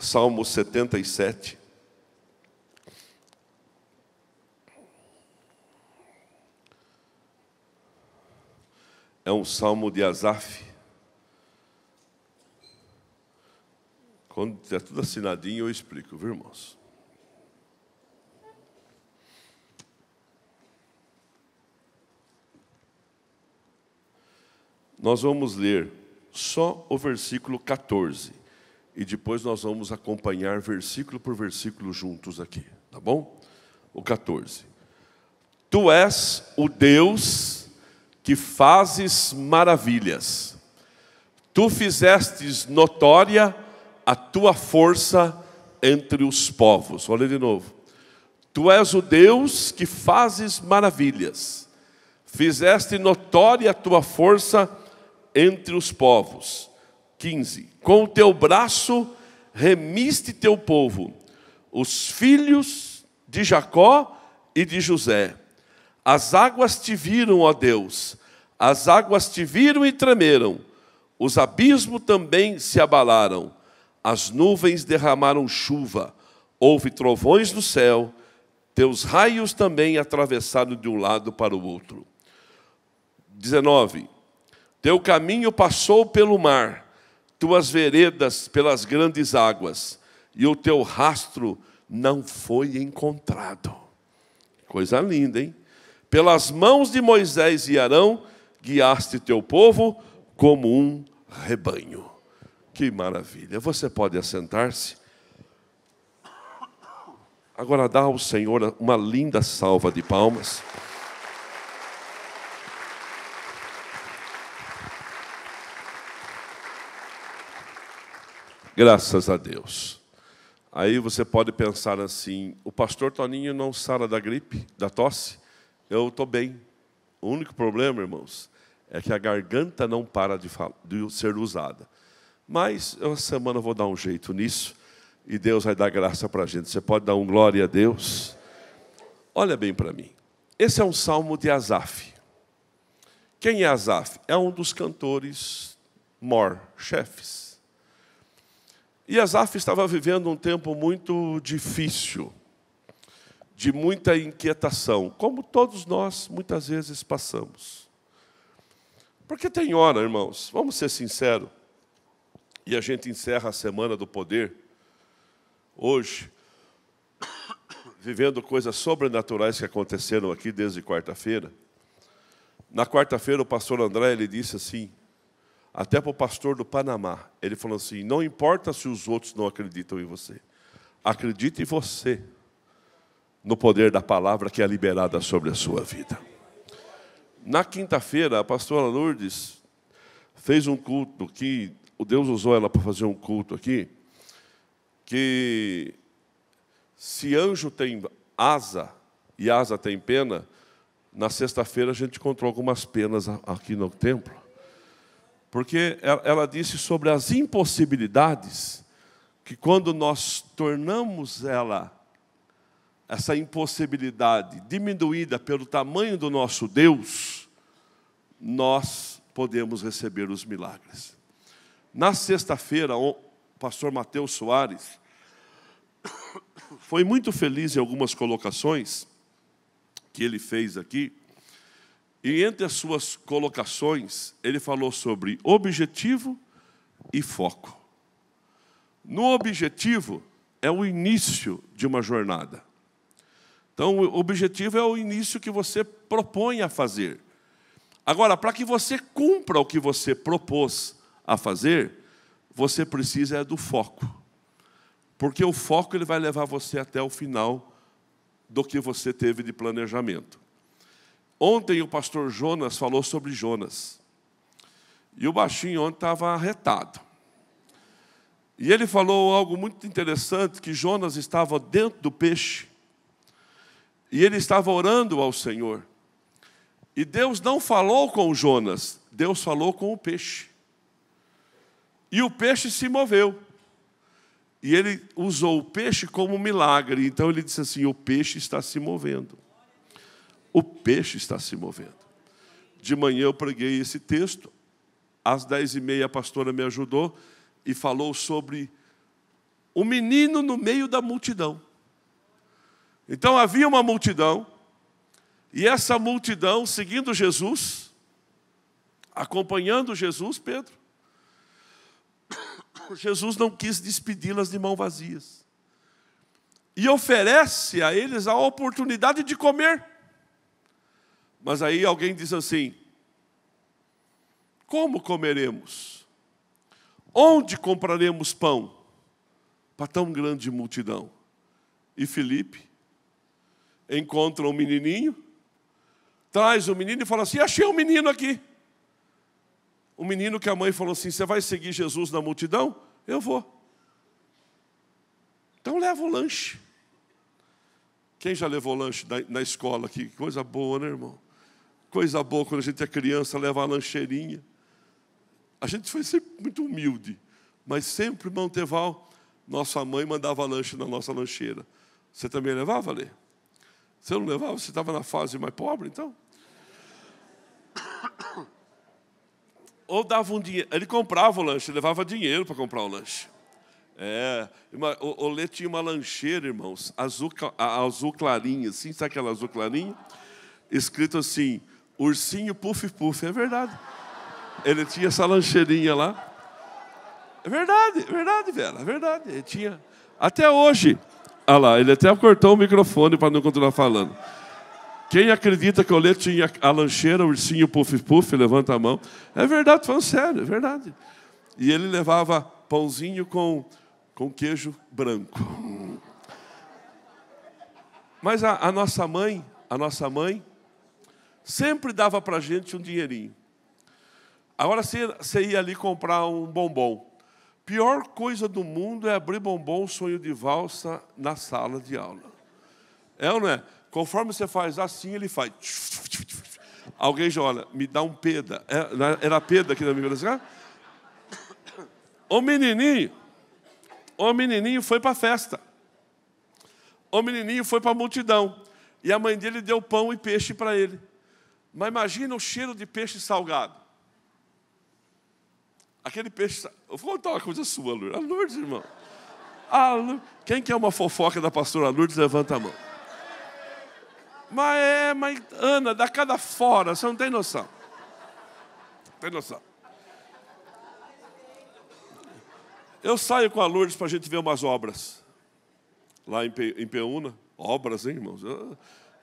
Salmo 77. É um salmo de Asaf. Quando estiver tudo assinadinho, eu explico, viu, irmãos? Nós vamos ler só o versículo 14. E depois nós vamos acompanhar versículo por versículo juntos aqui, tá bom? O 14. Tu és o Deus que fazes maravilhas. Tu fizestes notória a tua força entre os povos. Olha de novo. Tu és o Deus que fazes maravilhas. Fizeste notória a tua força entre os povos. 15. Com o teu braço remiste teu povo, os filhos de Jacó e de José. As águas te viram, ó Deus, as águas te viram e tremeram. Os abismos também se abalaram. As nuvens derramaram chuva. Houve trovões no céu. Teus raios também atravessaram de um lado para o outro. 19. Teu caminho passou pelo mar, tuas veredas pelas grandes águas, e o teu rastro não foi encontrado. Coisa linda, hein? Pelas mãos de Moisés e Arão, guiaste teu povo como um rebanho. Que maravilha. Você pode assentar-se. Agora dá ao Senhor uma linda salva de palmas. Graças a Deus. Aí você pode pensar assim, o pastor Toninho não sara da gripe, da tosse? Eu estou bem. O único problema, irmãos, é que a garganta não para de ser usada. Mas essa semana eu vou dar um jeito nisso e Deus vai dar graça para a gente. Você pode dar um glória a Deus? Olha bem para mim. Esse é um salmo de Asaf. Quem é Asaf? É um dos cantores chefes. E Asaf estava vivendo um tempo muito difícil, de muita inquietação, como todos nós muitas vezes passamos. Porque tem hora, irmãos, vamos ser sinceros, e a gente encerra a Semana do Poder, hoje, vivendo coisas sobrenaturais que aconteceram aqui desde quarta-feira. Na quarta-feira o pastor André, ele disse assim, até para o pastor do Panamá, ele falou assim, não importa se os outros não acreditam em você, acredite em você, no poder da palavra que é liberada sobre a sua vida. Na quinta-feira, a pastora Lourdes fez um culto que, Deus usou ela para fazer um culto aqui, que se anjo tem asa e asa tem pena, na sexta-feira a gente encontrou algumas penas aqui no templo. Porque ela disse sobre as impossibilidades, que quando nós tornamos essa impossibilidade diminuída pelo tamanho do nosso Deus, nós podemos receber os milagres. Na sexta-feira, o pastor Mateus Soares foi muito feliz em algumas colocações que ele fez aqui. E entre as suas colocações, ele falou sobre objetivo e foco. No objetivo, é o início de uma jornada. Então, o objetivo é o início que você propõe a fazer. Agora, para que você cumpra o que você propôs a fazer, você precisa do foco. Porque o foco ele vai levar você até o final do que você teve de planejamento. Ontem o pastor Jonas falou sobre Jonas. E o baixinho ontem estava arretado. E ele falou algo muito interessante, que Jonas estava dentro do peixe. E ele estava orando ao Senhor. E Deus não falou com Jonas, Deus falou com o peixe. E o peixe se moveu. E ele usou o peixe como um milagre. Então ele disse assim, o peixe está se movendo. O peixe está se movendo. De manhã eu preguei esse texto. Às 10h30 a pastora me ajudou e falou sobre um menino no meio da multidão. Então havia uma multidão, e essa multidão seguindo Jesus, acompanhando Jesus, Pedro. Jesus não quis despedi-las de mãos vazias. E oferece a eles a oportunidade de comer. Mas aí alguém diz assim: como comeremos? Onde compraremos pão para tão grande multidão? E Filipe encontra um menininho, traz o menino e fala assim: achei um menino aqui. O menino que a mãe falou assim: você vai seguir Jesus na multidão? Eu vou. Então leva o lanche. Quem já levou lanche na escola aqui? Coisa boa, né, irmão? Coisa boa quando a gente é criança, leva a lancheirinha. A gente foi sempre muito humilde, mas sempre, irmão Teval, nossa mãe mandava lanche na nossa lancheira. Você também levava, Lê? Você não levava? Você estava na fase mais pobre, então? Ou dava um dinheiro. Ele comprava o lanche, levava dinheiro para comprar o lanche. O Lê tinha uma lancheira, irmãos, azul clarinha, assim, sabe aquela azul clarinha? Escrito assim: ursinho puff puff. É verdade. Ele tinha essa lancheirinha lá. É verdade, Vera, é verdade. Ele tinha. Até hoje. Olha lá, ele até cortou o microfone para não continuar falando. Quem acredita que o Lê tinha a lancheira, o ursinho puff puff, levanta a mão. É verdade, falando sério, é verdade. E ele levava pãozinho com queijo branco. Mas a nossa mãe sempre dava para a gente um dinheirinho. Agora você ia ali comprar um bombom. Pior coisa do mundo é abrir bombom sonho de valsa na sala de aula. É ou não é? Conforme você faz assim, ele faz. Alguém já olha, me dá um peda. Era peda aqui na minha vida. O menininho foi para a festa. O menininho foi para a multidão. E a mãe dele deu pão e peixe para ele. Mas imagina o cheiro de peixe salgado. Aquele peixe... Eu vou contar uma coisa sua, Lourdes. A Lourdes, irmão. Quem quer uma fofoca da pastora Lourdes, levanta a mão. Mas Ana, dá cada fora, você não tem noção. Tem noção. Eu saio com a Lourdes para a gente ver umas obras. Lá em Peúna. Obras, hein, irmãos?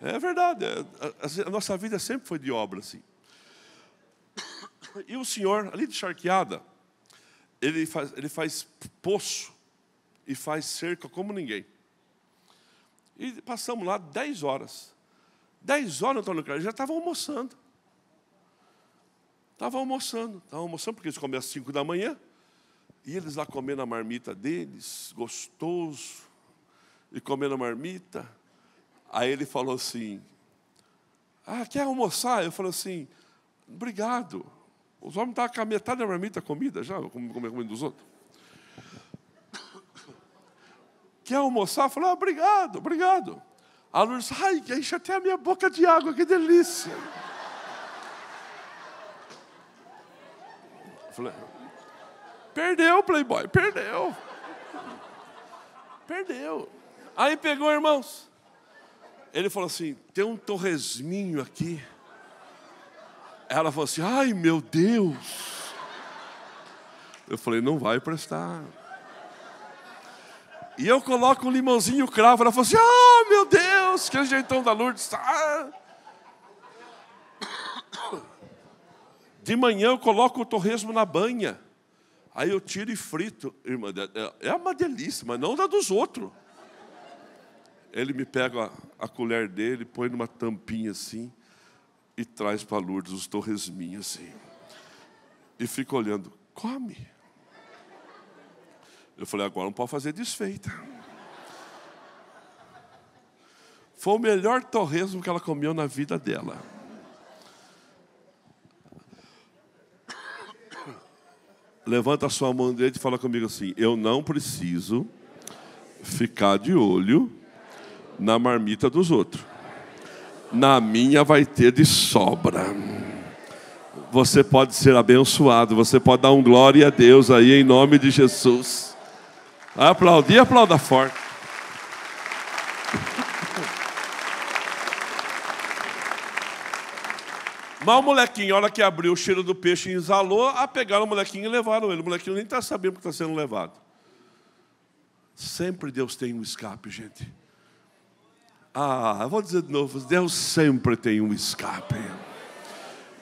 É verdade. A nossa vida sempre foi de obra, assim. E o senhor, ali de Charqueada, ele faz poço e faz cerca como ninguém. E passamos lá 10 horas. 10 horas, Antônio Carlos, já estavam almoçando. Estavam almoçando porque eles comem às 5 da manhã. E eles lá comendo a marmita deles, gostoso, e comendo a marmita. Aí ele falou assim: quer almoçar? Eu falei assim: obrigado. Os homens estavam com a metade da marmita comida já, comendo dos outros. Quer almoçar? Eu falei: obrigado. A Lourdes disse: enche até a minha boca de água, que delícia. Eu falei: perdeu, Playboy, perdeu. Aí pegou, irmãos. Ele falou assim: tem um torresminho aqui. Ela falou assim: ai, meu Deus. Eu falei: não vai prestar. E eu coloco um limãozinho cravo. Ela falou assim: meu Deus, que jeitão da Lourdes. De manhã eu coloco o torresmo na banha. Aí eu tiro e frito. Irmã, é uma delícia, mas não da dos outros. Ele me pega a colher dele, põe numa tampinha assim e traz para Lourdes os torresminhos assim. E fica olhando: come. Eu falei: agora não pode fazer desfeita. Foi o melhor torresmo que ela comeu na vida dela. Levanta a sua mão direita e fala comigo assim: eu não preciso ficar de olho na marmita dos outros. Na minha vai ter de sobra. Você pode ser abençoado, você pode dar um glória a Deus aí em nome de Jesus. Aplaudir, aplauda forte. Mas o molequinho, a hora que abriu o cheiro do peixe e exalou, pegaram o molequinho e levaram ele. O molequinho nem está sabendo que está sendo levado. Sempre Deus tem um escape, gente. Eu vou dizer de novo, Deus sempre tem um escape.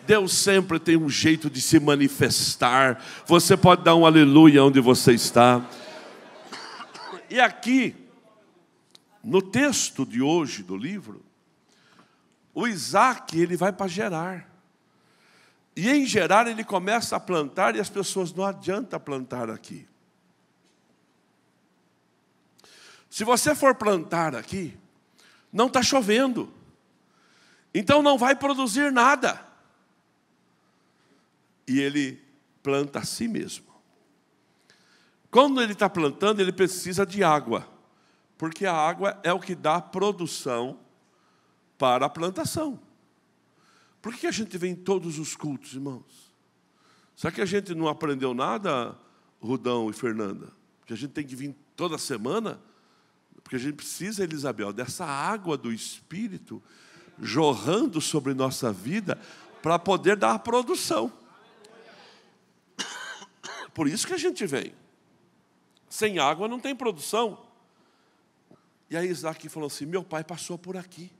Deus sempre tem um jeito de se manifestar. Você pode dar um aleluia onde você está. E aqui, no texto de hoje do livro, o Isaac, ele vai para Gerar. E em Gerar ele começa a plantar e as pessoas não adianta plantar aqui. Se você for plantar aqui, não está chovendo. Então não vai produzir nada. E ele planta a si mesmo. Quando ele está plantando, ele precisa de água. Porque a água é o que dá produção para a plantação. Por que a gente vem em todos os cultos, irmãos? Será que a gente não aprendeu nada, Rudão e Fernanda? Porque a gente tem que vir toda semana? Porque a gente precisa, Elisabel, dessa água do Espírito jorrando sobre nossa vida para poder dar a produção. Por isso que a gente vem. Sem água não tem produção. E aí Isaac falou assim, meu pai passou por aqui.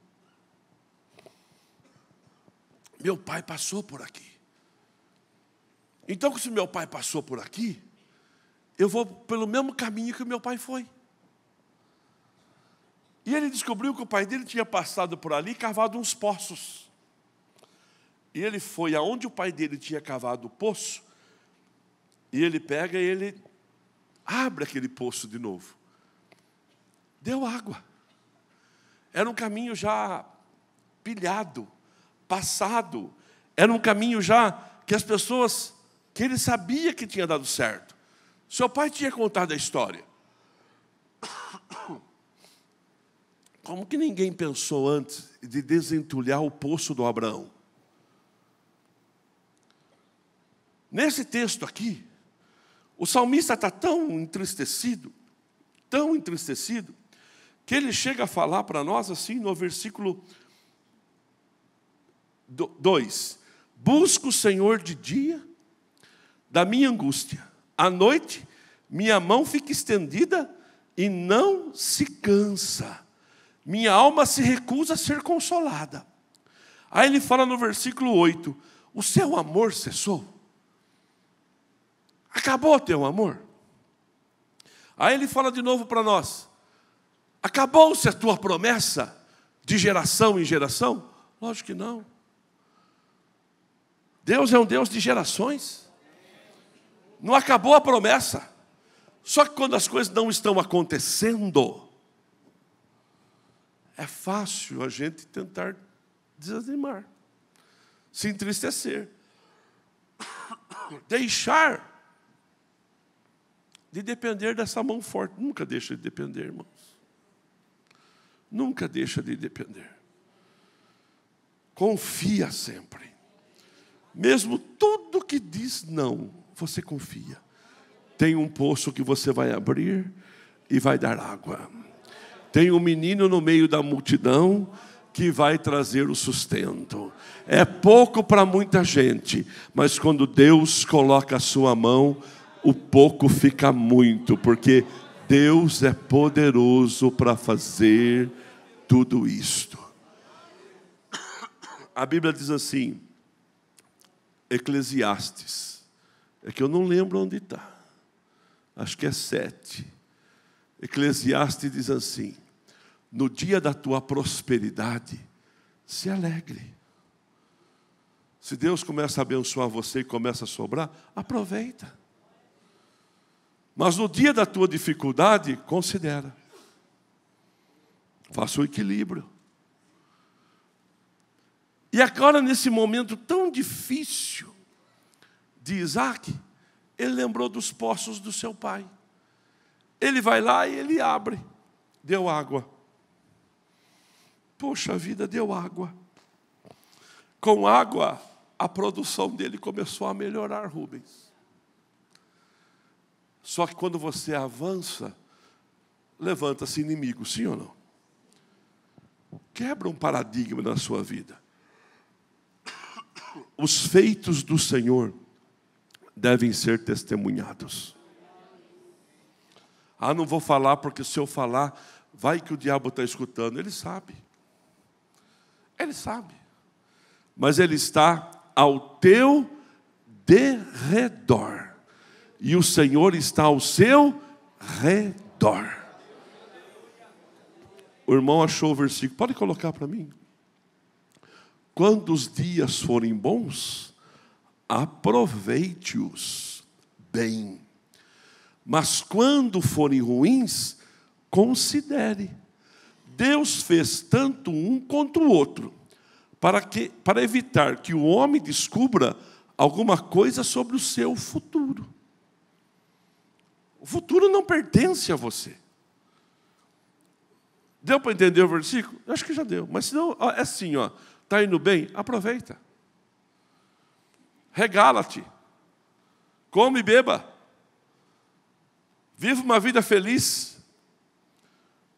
Meu pai passou por aqui. Então, se meu pai passou por aqui, eu vou pelo mesmo caminho que o meu pai foi. E ele descobriu que o pai dele tinha passado por ali e cavado uns poços. E ele foi aonde o pai dele tinha cavado o poço, e ele pega e ele abre aquele poço de novo. Deu água. Era um caminho já pilhado, passado. Era um caminho já que as pessoas, que ele sabia que tinha dado certo. Seu pai tinha contado a história. Como que ninguém pensou antes de desentulhar o poço do Abraão? Nesse texto aqui, o salmista está tão entristecido, que ele chega a falar para nós assim no versículo 2. Busco o Senhor de dia da minha angústia. À noite, minha mão fica estendida e não se cansa. Minha alma se recusa a ser consolada. Aí ele fala no versículo 8, o seu amor cessou? Acabou o teu amor? Aí ele fala de novo para nós, acabou-se a tua promessa de geração em geração? Lógico que não. Deus é um Deus de gerações. Não acabou a promessa. Só que quando as coisas não estão acontecendo, é fácil a gente tentar desanimar, se entristecer, deixar de depender dessa mão forte. Nunca deixa de depender, irmãos. Nunca deixa de depender. Confia sempre. Mesmo tudo que diz não, você confia. Tem um poço que você vai abrir e vai dar água. Tem um menino no meio da multidão que vai trazer o sustento. É pouco para muita gente, mas quando Deus coloca a sua mão, o pouco fica muito, porque Deus é poderoso para fazer tudo isto. A Bíblia diz assim, Eclesiastes, é que eu não lembro onde está, acho que é 7. Eclesiastes diz assim, no dia da tua prosperidade, se alegre. Se Deus começa a abençoar você e começa a sobrar, aproveita. Mas no dia da tua dificuldade, considera. Faça o equilíbrio. E agora, nesse momento tão difícil de Isaac, ele lembrou dos poços do seu pai. Ele vai lá e ele abre. Deu água. Poxa vida, deu água. Com água, a produção dele começou a melhorar, Rubens. Só que quando você avança, levanta-se inimigo, sim ou não? Quebra um paradigma na sua vida. Os feitos do Senhor devem ser testemunhados. Ah, não vou falar porque se eu falar, vai que o diabo está escutando. Ele sabe. Ele sabe. Mas ele está ao teu derredor. E o Senhor está ao seu redor. O irmão achou o versículo. Pode colocar para mim. Quando os dias forem bons, aproveite-os bem. Mas quando forem ruins, considere. Deus fez tanto um quanto o outro, para evitar que o homem descubra alguma coisa sobre o seu futuro. O futuro não pertence a você. Deu para entender o versículo? Eu acho que já deu. Mas se não, é assim, ó. Está indo bem? Aproveita. Regala-te. Come e beba. Viva uma vida feliz.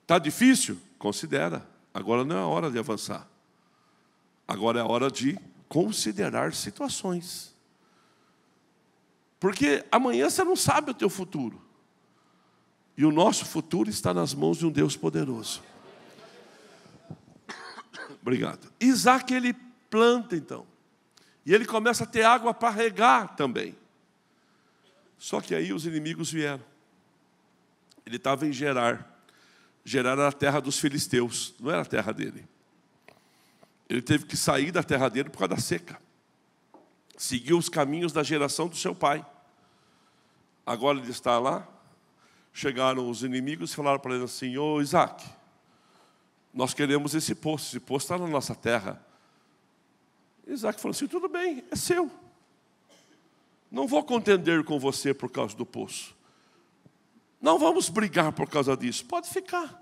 Está difícil? Considera. Agora não é a hora de avançar. Agora é a hora de considerar situações. Porque amanhã você não sabe o teu futuro. E o nosso futuro está nas mãos de um Deus poderoso. Obrigado. Isaac, ele planta então. E ele começa a ter água para regar também. Só que aí os inimigos vieram. Ele estava em Gerar. Gerar era a terra dos filisteus, não era a terra dele. Ele teve que sair da terra dele por causa da seca. Seguiu os caminhos da geração do seu pai. Agora ele está lá. Chegaram os inimigos e falaram para ele assim: ô Isaac, nós queremos esse poço está na nossa terra. Isaac falou assim: tudo bem, é seu. Não vou contender com você por causa do poço. Não vamos brigar por causa disso, pode ficar.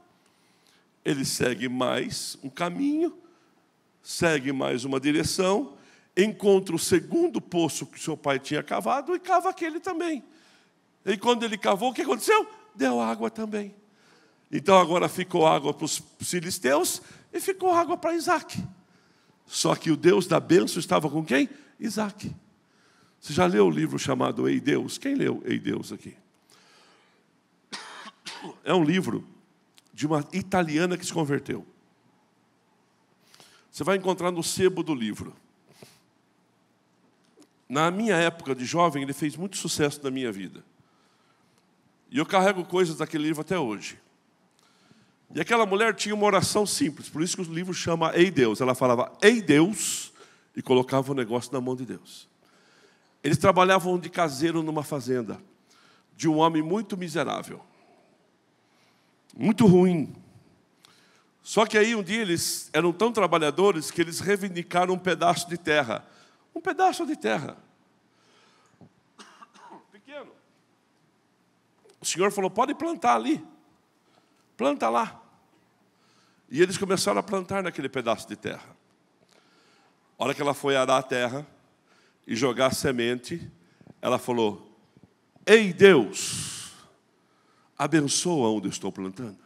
Ele segue mais um caminho, segue mais uma direção, encontra o segundo poço que seu pai tinha cavado e cava aquele também. E quando ele cavou, o que aconteceu? Deu água também. Então agora ficou água para os filisteus e ficou água para Isaac. Só que o Deus da bênção estava com quem? Isaac. Você já leu o livro chamado Ei Deus? Quem leu Ei Deus aqui? É um livro de uma italiana que se converteu. Você vai encontrar no sebo do livro. Na minha época de jovem, ele fez muito sucesso na minha vida. E eu carrego coisas daquele livro até hoje. E aquela mulher tinha uma oração simples, por isso que o livro chama Ei Deus. Ela falava Ei Deus e colocava o negócio na mão de Deus. Eles trabalhavam de caseiro numa fazenda de um homem muito miserável, muito ruim. Só que aí um dia eles eram tão trabalhadores que eles reivindicaram um pedaço de terra. Um pedaço de terra. Pequeno. O Senhor falou: pode plantar ali. Planta lá. E eles começaram a plantar naquele pedaço de terra. A hora que ela foi arar a terra e jogar a semente, ela falou: Ei Deus, abençoa onde eu estou plantando.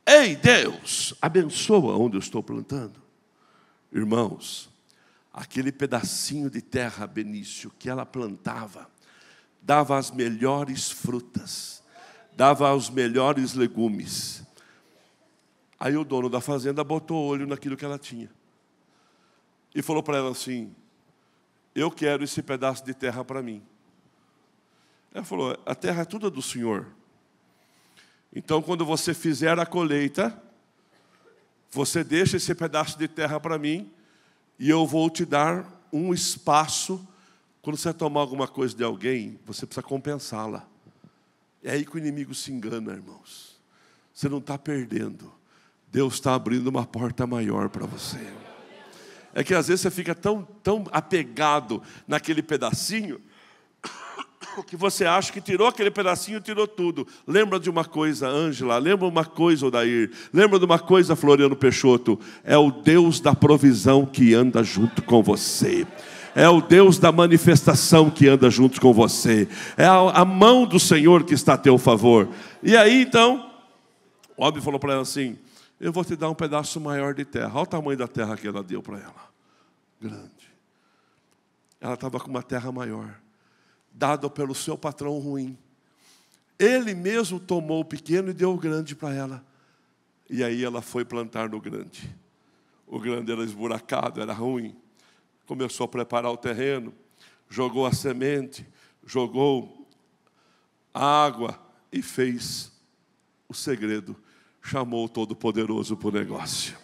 Ei Deus, abençoa onde eu estou plantando. Irmãos, aquele pedacinho de terra, Benício, que ela plantava, dava as melhores frutas, dava os melhores legumes. Aí o dono da fazenda botou olho naquilo que ela tinha. E falou para ela assim: eu quero esse pedaço de terra para mim. Ela falou: a terra é toda do Senhor. Então, quando você fizer a colheita, você deixa esse pedaço de terra para mim, e eu vou te dar um espaço. Quando você tomar alguma coisa de alguém, você precisa compensá-la. É aí que o inimigo se engana, irmãos. Você não está perdendo. Deus está abrindo uma porta maior para você. É que às vezes você fica tão apegado naquele pedacinho, que você acha que tirou aquele pedacinho, tirou tudo. Lembra de uma coisa, Ângela, lembra uma coisa, Odair, lembra de uma coisa, Floriano Peixoto: é o Deus da provisão que anda junto com você. É o Deus da manifestação que anda junto com você. É a mão do Senhor que está a teu favor. E aí então, o homem falou para ela assim: eu vou te dar um pedaço maior de terra. Olha o tamanho da terra que ela deu para ela. Grande. Ela estava com uma terra maior, dada pelo seu patrão ruim. Ele mesmo tomou o pequeno e deu o grande para ela. E aí ela foi plantar no grande. O grande era esburacado, era ruim. Começou a preparar o terreno, jogou a semente, jogou a água e fez o segredo. Chamou o Todo-Poderoso para o negócio.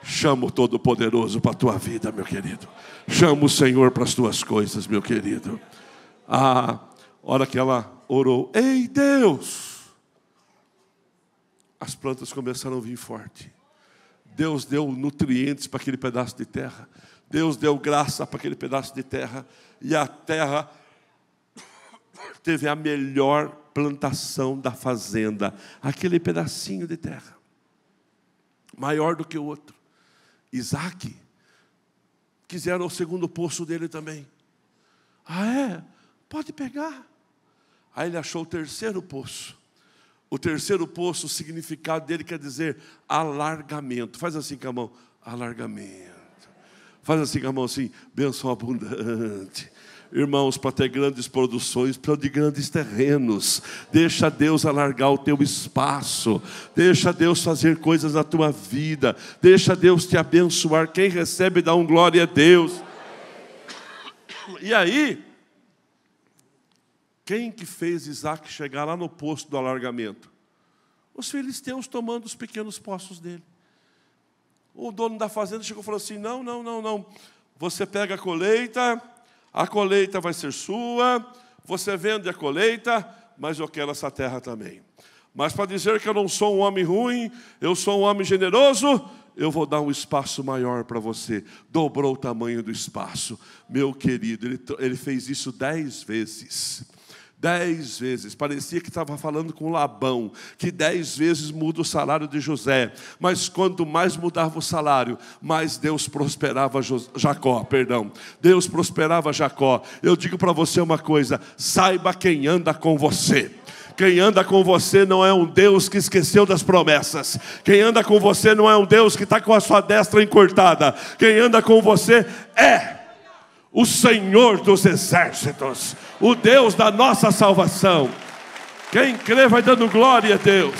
Chama o Todo-Poderoso para a tua vida, meu querido. Chama o Senhor para as tuas coisas, meu querido. A hora que ela orou: ei, Deus! As plantas começaram a vir forte. Deus deu nutrientes para aquele pedaço de terra. Deus deu graça para aquele pedaço de terra. E a terra teve a melhor plantação da fazenda. Aquele pedacinho de terra. Maior do que o outro. Isaac. Quiseram o segundo poço dele também. Ah, é? Pode pegar. Aí ele achou o terceiro poço. O terceiro poço, o significado dele quer dizer alargamento. Faz assim com a mão: alargamento. Faz assim com a mão assim: bênção abundante. Irmãos, para ter grandes produções, para de grandes terrenos. Deixa Deus alargar o teu espaço. Deixa Deus fazer coisas na tua vida. Deixa Deus te abençoar. Quem recebe, dá glória a Deus. E aí, quem que fez Isaac chegar lá no posto do alargamento? Os filisteus tomando os pequenos poços dele. O dono da fazenda chegou e falou assim: não. Você pega a colheita vai ser sua, você vende a colheita, mas eu quero essa terra também. Mas para dizer que eu não sou um homem ruim, eu sou um homem generoso, eu vou dar um espaço maior para você. Dobrou o tamanho do espaço. Meu querido, ele fez isso 10 vezes. 10 vezes, parecia que estava falando com Labão, que 10 vezes muda o salário de José, mas quanto mais mudava o salário, mais Deus prosperava Jacó, Deus prosperava Jacó. Eu digo para você uma coisa: saiba quem anda com você. Quem anda com você não é um Deus que esqueceu das promessas. Quem anda com você não é um Deus que está com a sua destra encurtada. Quem anda com você é o Senhor dos exércitos, o Deus da nossa salvação. Quem crê vai dando glória a Deus.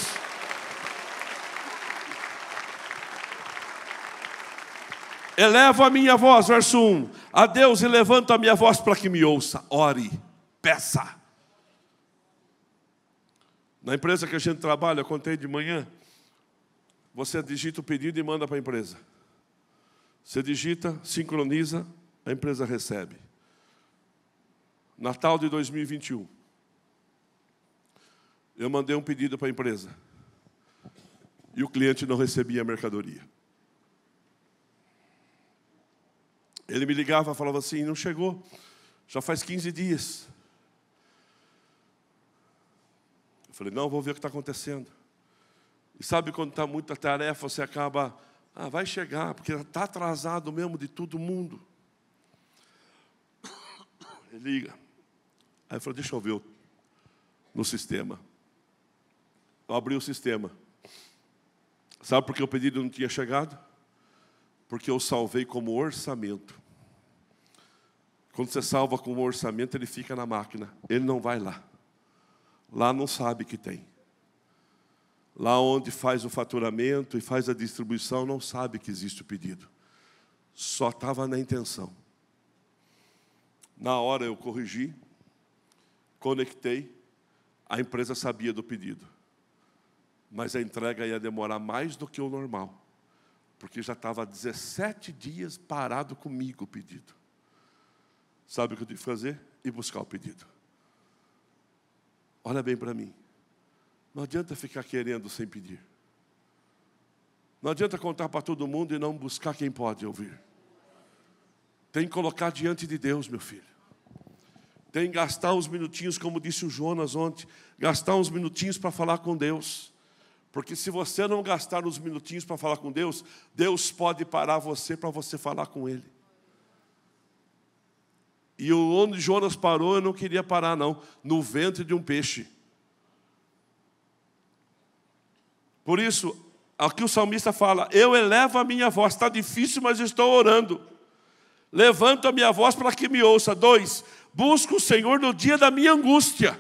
Elevo a minha voz, verso 1, a Deus, e levanto a minha voz para que me ouça. Ore, peça. Na empresa que a gente trabalha, eu contei de manhã, você digita o pedido e manda para a empresa. Você digita, sincroniza, a empresa recebe. Natal de 2021. Eu mandei um pedido para a empresa. E o cliente não recebia a mercadoria. Ele me ligava e falava assim: não chegou, já faz 15 dias. Eu falei: não, vou ver o que está acontecendo. E sabe quando está muita tarefa, você acaba: vai chegar, porque está atrasado mesmo de todo mundo. Ele liga. Aí eu falei: deixa eu ver no sistema. Eu abri o sistema. Sabe por que o pedido não tinha chegado? Porque eu salvei como orçamento. Quando você salva como orçamento, ele fica na máquina. Ele não vai lá. Lá não sabe que tem. Lá onde faz o faturamento e faz a distribuição, não sabe que existe o pedido. Só estava na intenção. Na hora eu corrigi, conectei, a empresa sabia do pedido. Mas a entrega ia demorar mais do que o normal, porque já estava 17 dias parado comigo o pedido. Sabe o que eu tive que fazer? Ir buscar o pedido. Olha bem para mim. Não adianta ficar querendo sem pedir. Não adianta contar para todo mundo e não buscar quem pode ouvir. Tem que colocar diante de Deus, meu filho. Tem que gastar uns minutinhos, como disse o Jonas ontem, gastar uns minutinhos para falar com Deus. Porque se você não gastar uns minutinhos para falar com Deus, Deus pode parar você para você falar com Ele. E onde Jonas parou, eu não queria parar, não. No ventre de um peixe. Por isso, aqui o salmista fala, eu elevo a minha voz. Está difícil, mas estou orando. Levanto a minha voz para que me ouça. 2, busco o Senhor no dia da minha angústia.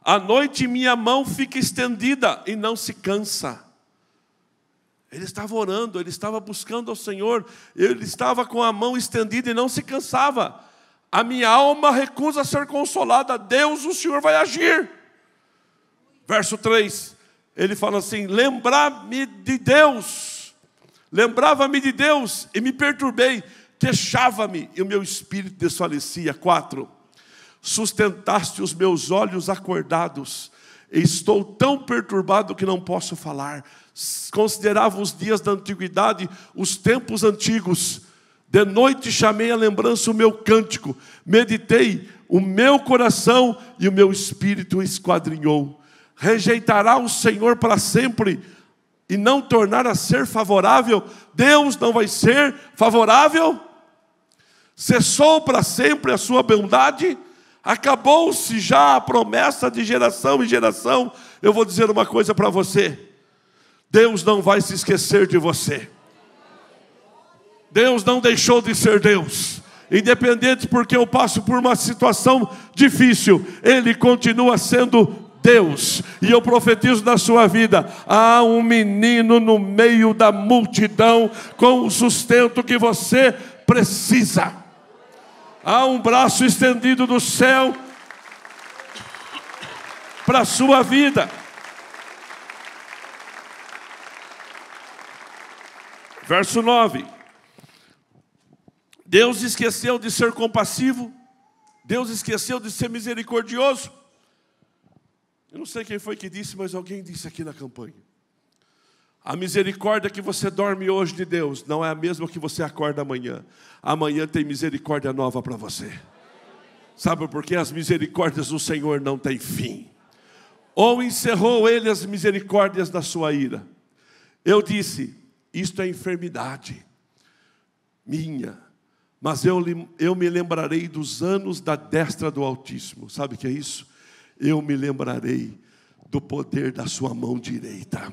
À noite minha mão fica estendida e não se cansa. Ele estava orando, ele estava buscando ao Senhor, ele estava com a mão estendida e não se cansava. A minha alma recusa ser consolada, Deus, o Senhor vai agir. Verso 3, ele fala assim, lembrava-me de Deus e me perturbei, queixava-me e o meu espírito desfalecia. 4, sustentaste os meus olhos acordados, e estou tão perturbado que não posso falar. Considerava os dias da antiguidade, os tempos antigos. De noite chamei à lembrança o meu cântico, meditei o meu coração e o meu espírito esquadrinhou. Rejeitará o Senhor para sempre e não tornar a ser favorável? Deus não vai ser favorável? Cessou para sempre a sua bondade? Acabou-se já a promessa de geração em geração? Eu vou dizer uma coisa para você. Deus não vai se esquecer de você. Deus não deixou de ser Deus. Independente porque eu passo por uma situação difícil, Ele continua sendo Deus. E eu profetizo na sua vida, há um menino no meio da multidão com o sustento que você precisa. Há um braço estendido do céu para a sua vida. Verso 9. Deus esqueceu de ser compassivo. Deus esqueceu de ser misericordioso. Eu não sei quem foi que disse, mas alguém disse aqui na campanha. A misericórdia que você dorme hoje de Deus não é a mesma que você acorda amanhã. Amanhã tem misericórdia nova para você. Sabe por quê? As misericórdias do Senhor não têm fim. Ou encerrou Ele as misericórdias da sua ira. Eu disse, isto é enfermidade minha, mas eu me lembrarei dos anos da destra do Altíssimo. Sabe o que é isso? Eu me lembrarei do poder da sua mão direita.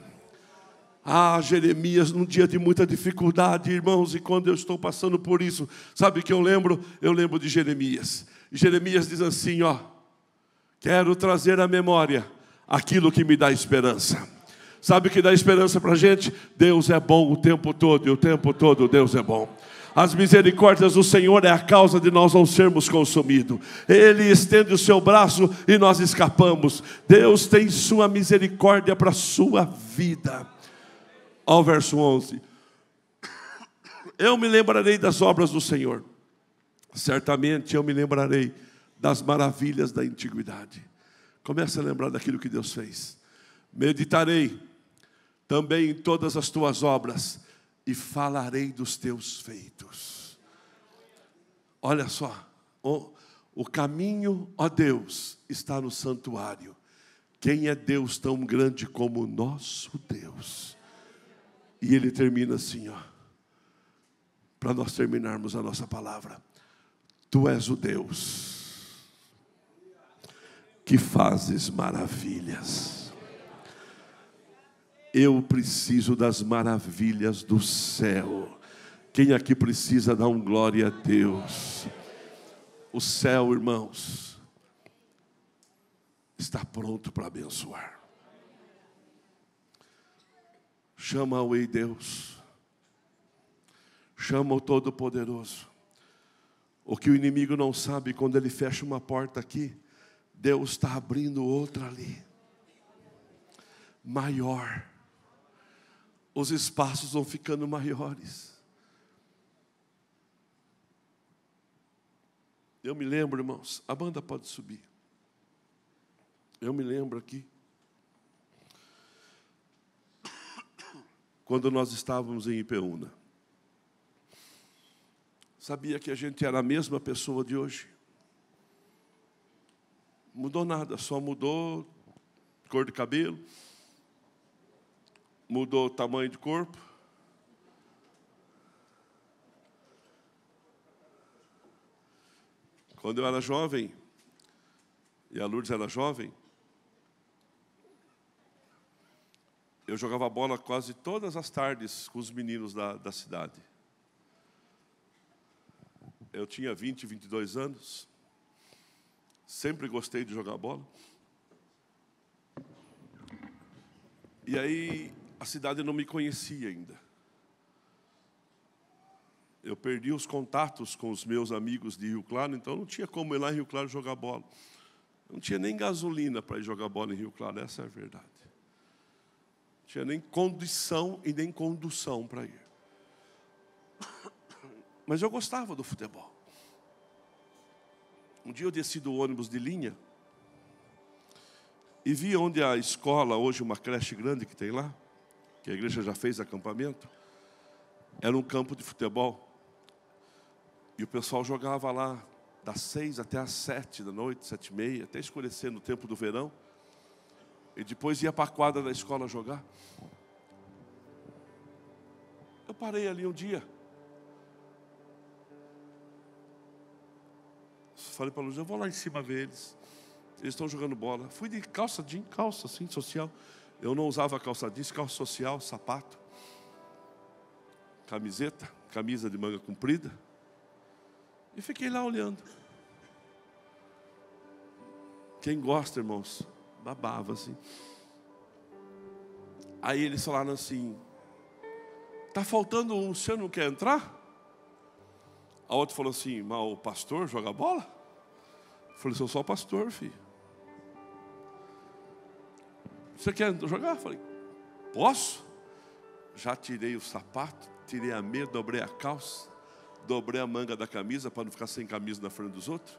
Ah, Jeremias, num dia de muita dificuldade, irmãos, e quando eu estou passando por isso, sabe o que eu lembro? Eu lembro de Jeremias. E Jeremias diz assim, ó, quero trazer à memória aquilo que me dá esperança. Sabe o que dá esperança para a gente? Deus é bom o tempo todo, e o tempo todo Deus é bom. As misericórdias do Senhor é a causa de nós não sermos consumidos. Ele estende o seu braço e nós escapamos. Deus tem sua misericórdia para a sua vida. Ao verso 11. Eu me lembrarei das obras do Senhor. Certamente eu me lembrarei das maravilhas da antiguidade. Comece a lembrar daquilo que Deus fez. Meditarei também em todas as tuas obras e falarei dos teus feitos. Olha só, o caminho, ó Deus, está no santuário. Quem é Deus tão grande como o nosso Deus? E ele termina assim, ó, para nós terminarmos a nossa palavra. Tu és o Deus que fazes maravilhas. Eu preciso das maravilhas do céu. Quem aqui precisa dar um glória a Deus? O céu, irmãos, está pronto para abençoar. Chama o Ei Deus. Chama o Todo-Poderoso. O que o inimigo não sabe, quando ele fecha uma porta aqui, Deus está abrindo outra ali. Maior. Os espaços vão ficando maiores. Eu me lembro, irmãos, a banda pode subir. Eu me lembro aqui. Quando nós estávamos em Ipeúna. Sabia que a gente era a mesma pessoa de hoje? Mudou nada, só mudou cor de cabelo, mudou o tamanho de corpo. Quando eu era jovem, e a Lourdes era jovem, eu jogava bola quase todas as tardes com os meninos da cidade. Eu tinha 20, 22 anos. Sempre gostei de jogar bola. E aí, a cidade não me conhecia ainda. Eu perdi os contatos com os meus amigos de Rio Claro, então não tinha como ir lá em Rio Claro jogar bola. Não tinha nem gasolina para ir jogar bola em Rio Claro, essa é a verdade. Não tinha nem condição e nem condução para ir. Mas eu gostava do futebol. Um dia eu desci do ônibus de linha e vi onde a escola, hoje uma creche grande que tem lá, que a igreja já fez acampamento, era um campo de futebol. E o pessoal jogava lá das 6 até as 7 da noite, 7h30, até escurecer no tempo do verão. E depois ia para a quadra da escola jogar. Eu parei ali um dia. Falei para a Luz, eu vou lá em cima ver eles. Eles estão jogando bola. Fui de calça jeans, calça assim, social. Eu não usava calça jeans, calça social, sapato. Camiseta, camisa de manga comprida. E fiquei lá olhando. Quem gosta, irmãos, babava assim. Aí eles falaram assim, está faltando um, o senhor não quer entrar? A outra falou assim, mas o pastor joga bola? Eu falei, sou só pastor, filho. Você quer jogar? Eu falei, posso? Já tirei o sapato, tirei a meia, dobrei a calça, dobrei a manga da camisa para não ficar sem camisa na frente dos outros.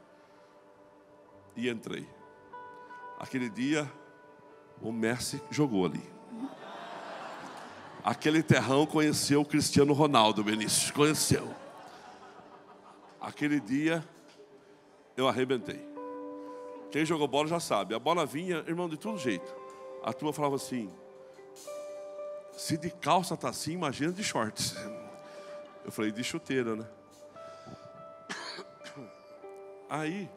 E entrei. Aquele dia, o Messi jogou ali. Aquele terrão conheceu o Cristiano Ronaldo, Benício, conheceu. Aquele dia, eu arrebentei. Quem jogou bola já sabe, a bola vinha, irmão, de todo jeito. A turma falava assim, se de calça tá assim, imagina de shorts. Eu falei, de chuteira, né? Aí,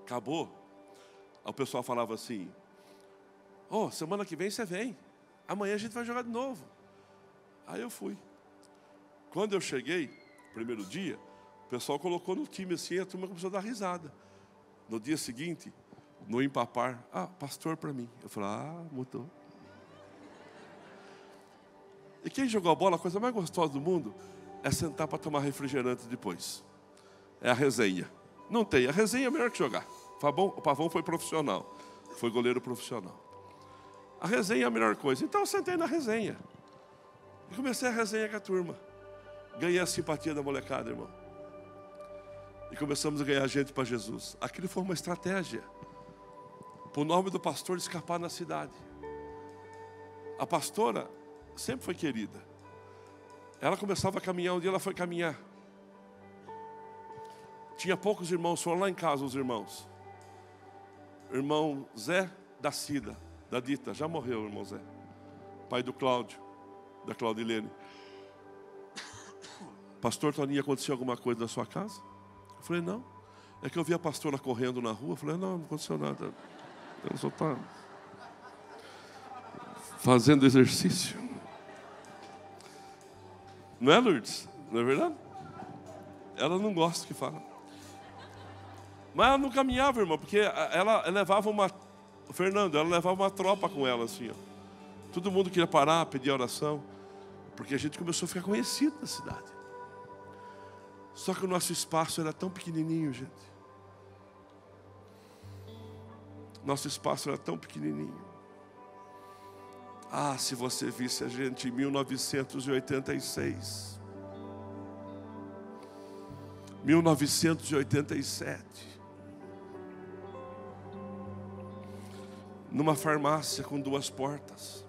acabou. Aí o pessoal falava assim, semana que vem você vem. Amanhã a gente vai jogar de novo. Aí eu fui. Quando eu cheguei, primeiro dia, o pessoal colocou no time assim, a turma começou a dar risada. No dia seguinte, no empapar, pastor para mim. Eu falei, mudou. E quem jogou a bola, a coisa mais gostosa do mundo é sentar para tomar refrigerante depois. É a resenha. Não tem, a resenha é melhor que jogar. O Pavão foi profissional, foi goleiro profissional. A resenha é a melhor coisa. Então eu sentei na resenha. E comecei a resenha com a turma. Ganhei a simpatia da molecada, irmão. E começamos a ganhar gente para Jesus. Aquilo foi uma estratégia para o nome do pastor escapar na cidade. A pastora sempre foi querida. Ela começava a caminhar, um dia ela foi caminhar. Tinha poucos irmãos, foram lá em casa os irmãos. Irmão Zé da Cida, da Dita, já morreu o irmão Zé. Pai do Cláudio, da Claudilene. Pastor Toninho, aconteceu alguma coisa na sua casa? Eu falei, não. É que eu vi a pastora correndo na rua. Eu falei, não aconteceu nada. Ela só está fazendo exercício. Não é, Lourdes? Não é verdade? Ela não gosta que fala. Mas ela não caminhava, irmão, porque ela levava ela levava uma tropa com ela, assim, ó. Todo mundo queria parar, pedir oração, porque a gente começou a ficar conhecido na cidade. Só que o nosso espaço era tão pequenininho, gente. Nosso espaço era tão pequenininho. Se você visse a gente em 1986, 1987, numa farmácia com 2 portas,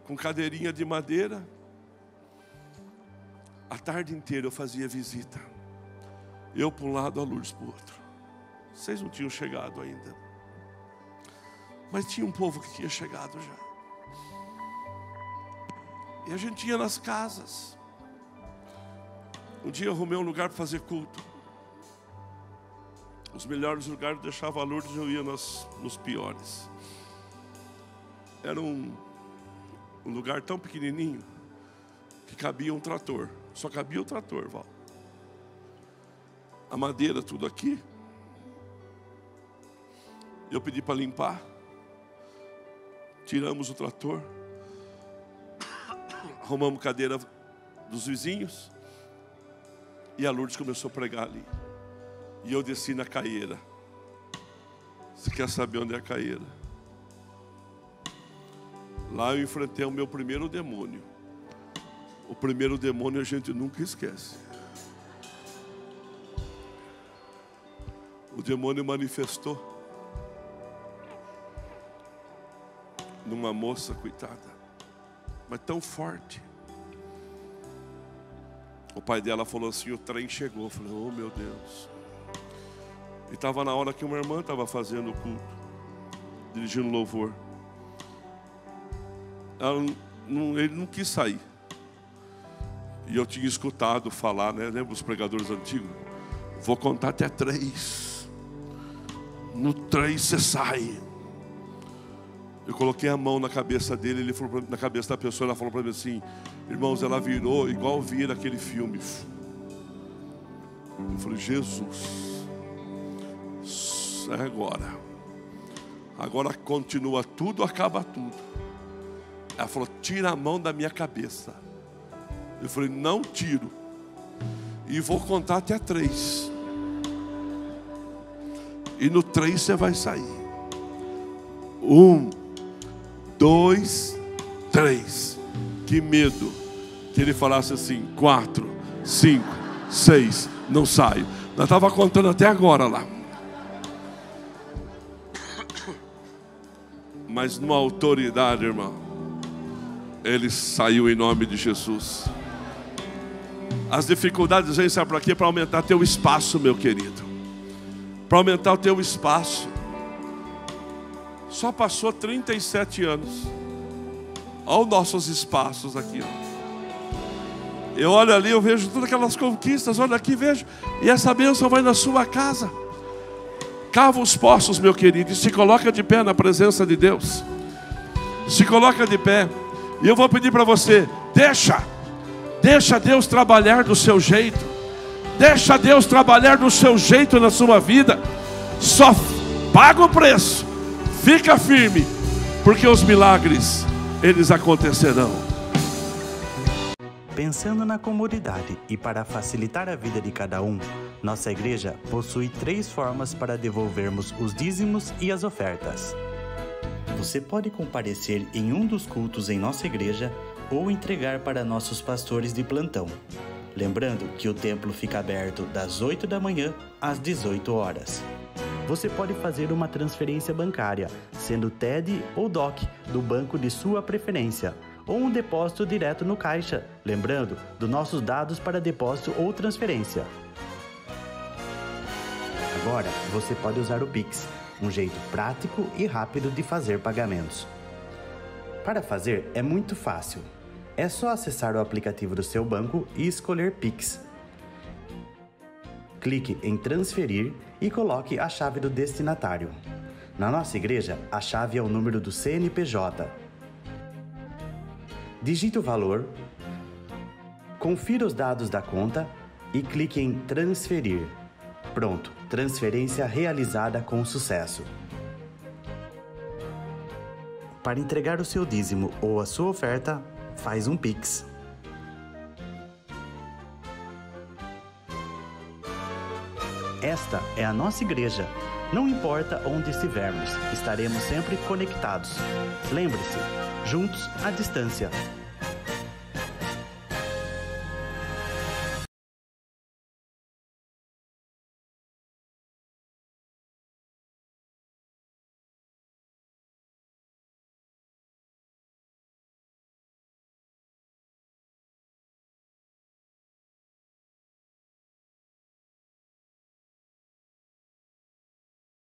com cadeirinha de madeira. A tarde inteira eu fazia visita. Eu para um lado, a Lourdes para o outro. Vocês não tinham chegado ainda. Mas tinha um povo que tinha chegado já. E a gente ia nas casas. Um dia eu arrumei um lugar para fazer culto. Os melhores lugares eu deixava a Lourdes, eu ia nos piores. Era um lugar tão pequenininho que cabia um trator. Só cabia o trator, Val. A madeira tudo aqui. Eu pedi para limpar. Tiramos o trator. Arrumamos cadeira dos vizinhos. E a Lourdes começou a pregar ali. E eu desci na caieira. Você quer saber onde é a caieira? Lá eu enfrentei o meu primeiro demônio. O primeiro demônio a gente nunca esquece. O demônio manifestou numa moça, coitada, mas tão forte. O pai dela falou assim: o trem chegou. Eu falei: oh meu Deus. E estava na hora que uma irmã estava fazendo o culto, dirigindo louvor. Ele não quis sair. E eu tinha escutado falar, né? Lembra os pregadores antigos? Vou contar até 3. No 3 você sai. Eu coloquei a mão na cabeça dele, ele falou na cabeça da pessoa, ela falou para mim assim: irmãos, ela virou igual vira aquele filme. Eu falei: Jesus, é agora. Agora continua tudo, acaba tudo. Ela falou: tira a mão da minha cabeça. Eu falei: não tiro. E vou contar até 3. E no 3 você vai sair. 1, 2, 3. Que medo que ele falasse assim: 4, 5, 6, não saio. Nós estava contando até agora lá. Mas numa autoridade, irmão, ele saiu em nome de Jesus. As dificuldades vêm, sabe para quê? Para aumentar teu espaço, meu querido. Para aumentar o teu espaço. Só passou 37 anos. Olha os nossos espaços aqui, ó. Eu olho ali, eu vejo todas aquelas conquistas. Olho aqui, vejo. E essa bênção vai na sua casa. Cava os poços, meu querido, e se coloca de pé na presença de Deus. Se coloca de pé. E eu vou pedir para você: deixa Deus trabalhar do seu jeito. Deixa Deus trabalhar do seu jeito na sua vida. Só paga o preço. Fica firme, porque os milagres, eles acontecerão. Pensando na comunidade e para facilitar a vida de cada um, nossa igreja possui 3 formas para devolvermos os dízimos e as ofertas. Você pode comparecer em um dos cultos em nossa igreja ou entregar para nossos pastores de plantão. Lembrando que o templo fica aberto das 8 da manhã às 18 horas. Você pode fazer uma transferência bancária, sendo TED ou DOC, do banco de sua preferência, ou um depósito direto no caixa, lembrando dos nossos dados para depósito ou transferência. Agora, você pode usar o Pix, um jeito prático e rápido de fazer pagamentos. Para fazer é muito fácil. É só acessar o aplicativo do seu banco e escolher Pix. Clique em transferir e coloque a chave do destinatário. Na nossa igreja, a chave é o número do CNPJ. Digite o valor, confira os dados da conta e clique em transferir. Pronto, transferência realizada com sucesso. Para entregar o seu dízimo ou a sua oferta, faz um Pix. Esta é a nossa igreja. Não importa onde estivermos, estaremos sempre conectados. Lembre-se, juntos à distância.